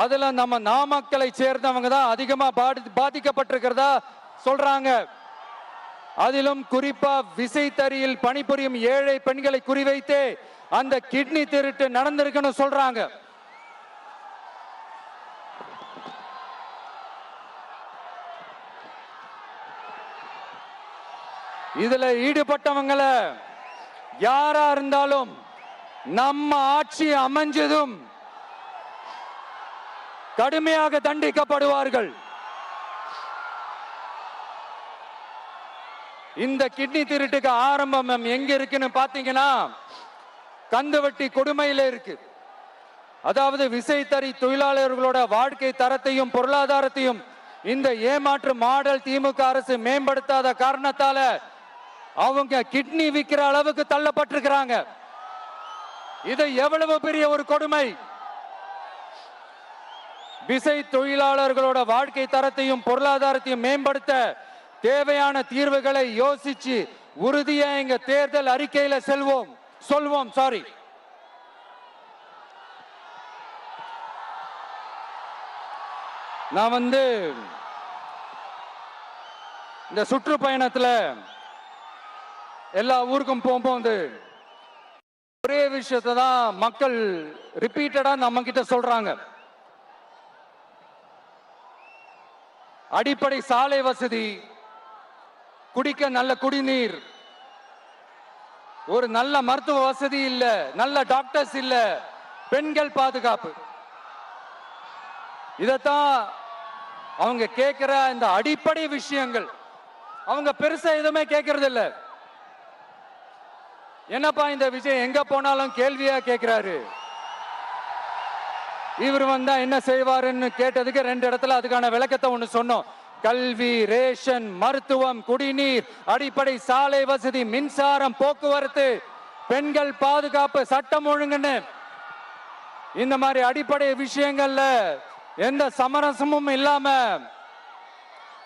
அதுல நம்ம நாமக்கலை சேர்ந்தவங்க தான் அதிகமா பாதிக்கப்பட்டிருக்கிறதா சொல்றாங்க. அதிலும் குறிப்பா விசைத்தறியில் பணிபுரியும் ஏழை பெண்களை குறிவைத்து அந்த கிட்னி திருட்டு நடந்திருக்குன்னு சொல்றாங்க. இதுல ஈடுபட்டவங்களை யாரா இருந்தாலும் நம்ம ஆட்சி அமைஞ்சதும் கடுமையாக தண்டிக்கப்படுவார்கள். இந்த கிட்னி திருட்டுக்கு ஆரம்பம் எங்க இருக்குன்னு பாத்தீங்கன்னா கந்துவட்டி கொடுமையில இருக்கு. அதாவது விசைத்தறி தொழிலாளர்களோட வாழ்க்கை தரத்தையும் பொருளாதாரத்தையும் இந்த ஏமாற்று மாடல் திமுக அரசு மேம்படுத்தாத காரணத்தால அவங்க கிட்னி விற்கிற அளவுக்கு தள்ளப்பட்டிருக்கிறாங்க. இது எவ்வளவு பெரிய ஒரு கொடுமை! விசை தொழிலாளர்களோட வாழ்க்கை தரத்தையும் பொருளாதாரத்தையும் மேம்படுத்த தேவையான தீர்வுகளை யோசிச்சு உறுதியா எங்க தேர்தல் அறிக்கையில சொல்வோம். நான் இந்த சுற்றுப்பயணத்துல எல்லா ஊருக்கும் போகும்போது ஒரே விஷயத்தை தான் மக்கள் ரிப்பீட்டடா நம்ம கிட்ட சொல்றாங்க. அடிப்படை சாலை வசதி, குடிக்க நல்ல குடிநீர், ஒரு நல்ல மருத்துவ வசதி இல்ல, நல்ல டாக்டர்ஸ் இல்ல, பெண்கள் பாதுகாப்பு. இதத்தான் அவங்க கேட்கிற இந்த அடிப்படை விஷயங்கள். அவங்க பெருசா எதுவுமே கேட்கறது இல்ல. என்னப்பா இந்த விஜய் எங்க போனாலும் கேள்வியா கேட்கிறாரு, இவர் வந்தா என்ன செய்வாருன்னு கேட்டதுக்கு 2 இடத்துல அதுக்கான விளக்கத்தை ஒண்ணு சொன்னோம். கல்வி, ரேஷன், மருத்துவம், குடிநீர், அடிப்படை சாலை வசதி, மின்சாரம், போக்குவரத்து, பெண்கள் பாதுகாப்பு, சட்டம் ஒழுங்குன்னு இந்த மாதிரி அடிப்படை விஷயங்கள்ல எந்த சமரசமும் இல்லாம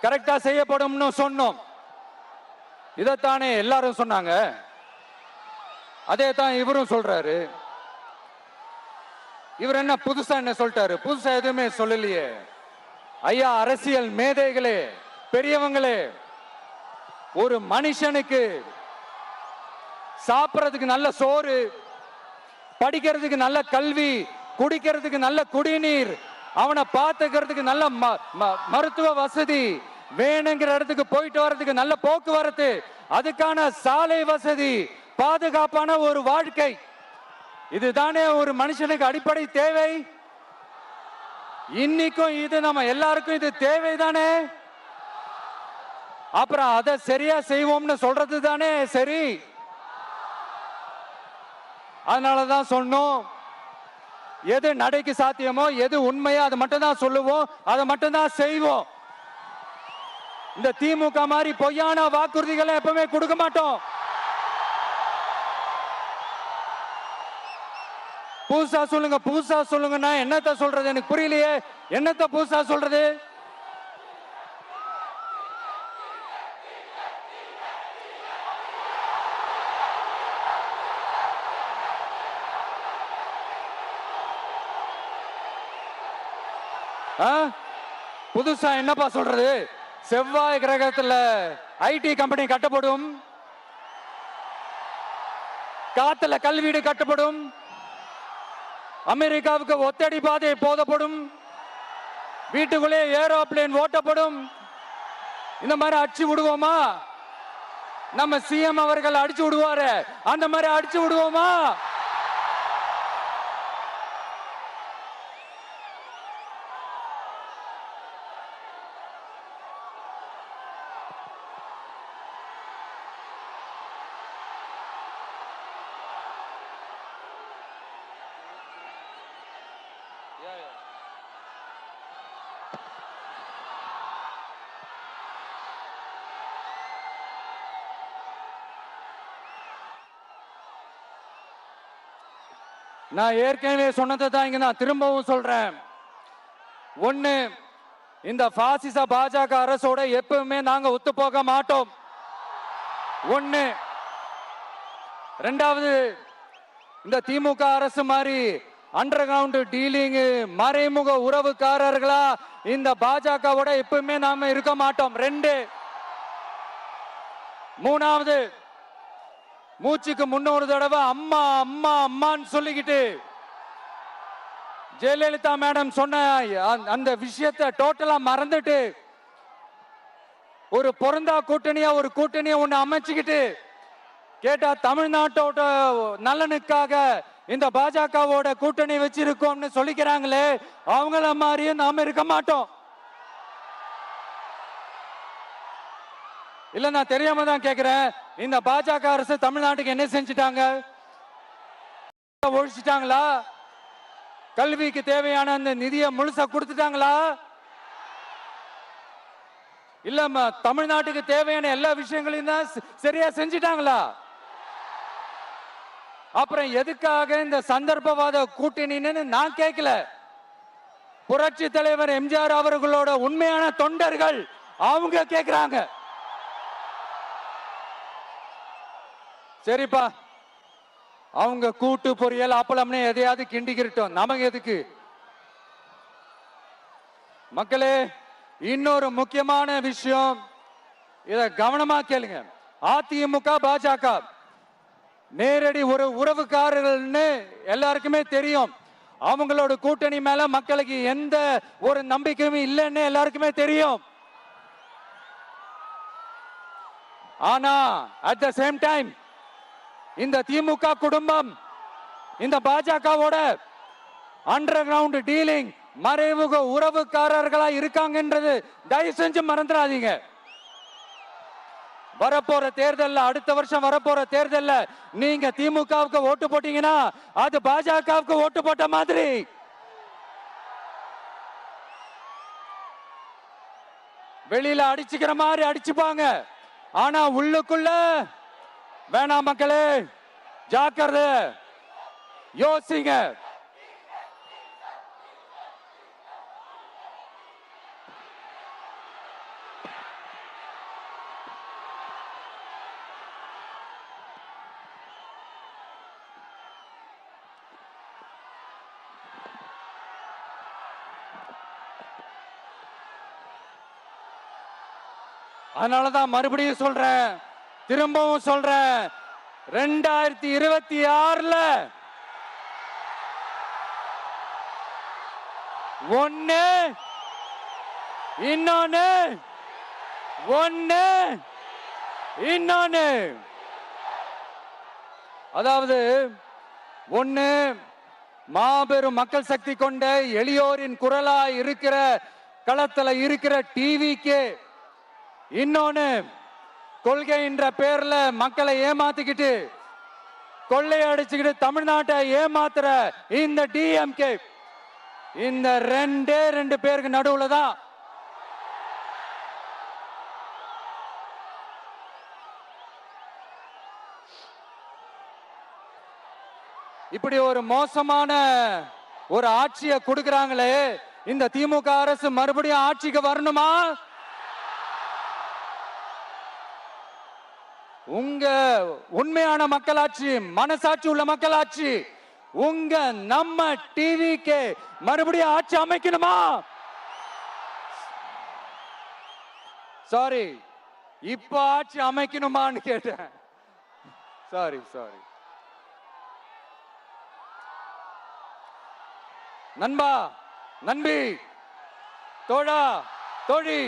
கரெக்டா செய்யப்படும்னு சொன்னோம். இதத்தானே எல்லாரும் சொன்னாங்க, அதே தான் இவரும் சொல்றாரு. இவர் என்ன புதுசா என்ன சொல்லிட்டாரு? புதுசா எதுவுமே சொல்லலையே. ஐயா, அரசியல் மேதைகளே, பெரியவங்களே, ஒரு மனுஷனுக்கு சாப்பிடறதுக்கு நல்ல சோறு, படிக்கிறதுக்கு நல்ல கல்வி, குடிக்கிறதுக்கு நல்ல குடிநீர், அவனை பார்த்துக்கிறதுக்கு நல்ல மருத்துவ வசதி, வேணுங்கிற இடத்துக்கு போயிட்டு வர்றதுக்கு நல்ல போக்குவரத்து, அதுக்கான சாலை வசதி, பாதுகாப்பான ஒரு வாழ்க்கை, இதுதானே ஒரு மனுஷனுக்கு அடிப்படை தேவை. இன்னைக்கும் இது நம்ம எல்லாருக்கும் இது தேவைதானே. அப்புறம் அதை சரியா செய்வோம்னு சொல்றது தானே சரி. அதனாலதான் சொன்னோம், எது நடைக்கு சாத்தியமோ, எது உண்மையோ அதை மட்டும் தான் சொல்லுவோம், அதை மட்டும் தான் செய்வோம். இந்த திமுக மாதிரி பொய்யான வாக்குறுதிகளை எப்பவுமே கொடுக்க மாட்டோம். புதுசா சொல்லுங்கன்னா என்னத்த சொல்றது? எனக்கு புரியலையே, என்னத்த புதுசா சொல்றது? புதுசா என்னப்பா சொல்றது? செவ்வாய் கிரகத்துல ஐடி கம்பெனி கட்டப்படும், காத்துல கல்வீடு கட்டப்படும், அமெரிக்காவுக்கு ஒத்தடி பாதை போதப்படும், வீட்டுக்குள்ளே ஏரோப்ளேன் ஓட்டப்படும். இந்த மாதிரி அடிச்சு விடுவோமா? நம்ம சிஎம் அவர்கள் அடிச்சு விடுவாரு, அந்த மாதிரி அடிச்சு விடுவோமா? நான் ஏற்கனவே சொன்னதை தான் இங்க நான் திரும்பவும் சொல்றேன். ஒண்ணு, இந்த பாசிச பாஜக அரசோட எப்பவுமே நாங்க ஒத்து போக மாட்டோம். ஒண்ணு. ரெண்டாவது, இந்த திமுக அரசு மாதிரி அண்டர் கிரவுண்ட் டீலிங், மறைமுக உறவுக்காரர்களா இந்த பாஜகவோட எப்பவுமே நாம இருக்க மாட்டோம். 2. மூணாவது, மூச்சுக்கு முன்னொரு தடவை அம்மா அம்மா அம்மான்னு சொல்லிக்கிட்டு ஜெயலலிதா மேடம் சொன்ன அந்த விஷயத்தை டோட்டலா மறந்துட்டு ஒரு பொருந்தா கூட்டணியா ஒரு கூட்டணியை ஒண்ணு அமைச்சுக்கிட்டு கேட்டா தமிழ்நாட்டோட நலனுக்காக இந்த பாஜகவோட கூட்டணி வச்சிருக்கோம்னு சொல்லிக்கிறாங்களே, அவங்கள மாதிரியும் நாம இருக்க மாட்டோம். இல்ல, நான் தெரியாம தான் கேக்குறேன். இந்த பாஜக அரசு தமிழ்நாட்டுக்கு என்ன செஞ்சிட்டாங்க? ஒழிச்சிட்டாங்களா? கல்விக்கு தேவையான அந்த நிதியை முழுசா கொடுத்துட்டாங்களா? இல்ல, தமிழ்நாட்டுக்கு தேவையான எல்லா விஷயங்களையும் தான் சரியா செஞ்சிட்டாங்களா? அப்புறம் எதுக்காக இந்த சந்தர்ப்பவாத கூட்டணின்னு நான் கேட்கல. புரட்சி தலைவர் எம்ஜிஆர் அவர்களோட உண்மையான தொண்டர்கள் அவங்க கேக்குறாங்க. சரிப்பா, அவங்க கூட்டு பொரியல் அப்பளம்னு எதையாவது கிண்டிக்கிட்டோம், நமக்கு எதுக்கு? மக்களே, இன்னொரு முக்கியமான விஷயம், இத கவனமா கேளுங்க. அதிமுக பாஜக நேரடி ஒரு உறவுக்காரர்கள்னு எல்லாருக்குமே தெரியும். அவங்களோட கூட்டணி மேல மக்களுக்கு எந்த ஒரு நம்பிக்கையும் இல்லைன்னு எல்லாருக்குமே தெரியும். ஆனா அட் த சேம் டைம் இந்த திமுக குடும்பம் இந்த பாஜகவோட அண்டர் கிரவுண்ட் டீலிங், மறைமுக உறவுக்காரர்களா இருக்காங்கன்றது தயவு செஞ்சு மறந்துடாதீங்க. வரப்போற தேர்தல், அடுத்த வருஷம் வரப்போற தேர்தல் நீங்க திமுகவுக்கு ஓட்டு போட்டீங்கன்னா அது பாஜகவுக்கு ஓட்டு போட்ட மாதிரி. வெளியில அடிச்சுக்கிற மாதிரி அடிச்சுப்பாங்க, ஆனா உள்ளுக்குள்ள வேணாம். மக்களே, ஜாக்கிரதை, யோசிங்க. அதனாலதான் மறுபடியும் சொல்றேன், திரும்பவும் சொல்றேன், 2026ல ஒண்ணு இன்னொன்னு, ஒண்ணு இன்னொன்னு. அதாவது ஒண்ணு, மாபெரும் மக்கள் சக்தி கொண்ட எளியோரின் குரலா இருக்கிற களத்துல இருக்கிற டிவிக்கு, இன்னொன்னு கொள்கை என்ற பேர்ல மக்களை ஏமாத்திக்கிட்டு கொள்ளையடிச்சுக்கிட்டு தமிழ்நாட்டை ஏமாத்துற இந்த டிஎம்கே. இந்த ரெண்டு பேருக்கு நடுவுல தான் இப்படி ஒரு மோசமான ஒரு ஆட்சியை கொடுக்கறாங்களே, இந்த திமுக அரசு மறுபடியும் ஆட்சிக்கு வரணுமா? உங்க உண்மையான மக்களாட்சி, மனசாட்சி உள்ள மக்களாட்சி, உங்க நம்ம டிவிக்கு மறுபடியும் ஆட்சி அமைக்கணுமா? சாரி, இப்ப ஆட்சி அமைக்கணுமான்னு கேட்டேன். சாரி. நண்பா, நண்பி, தோழா, தோழி,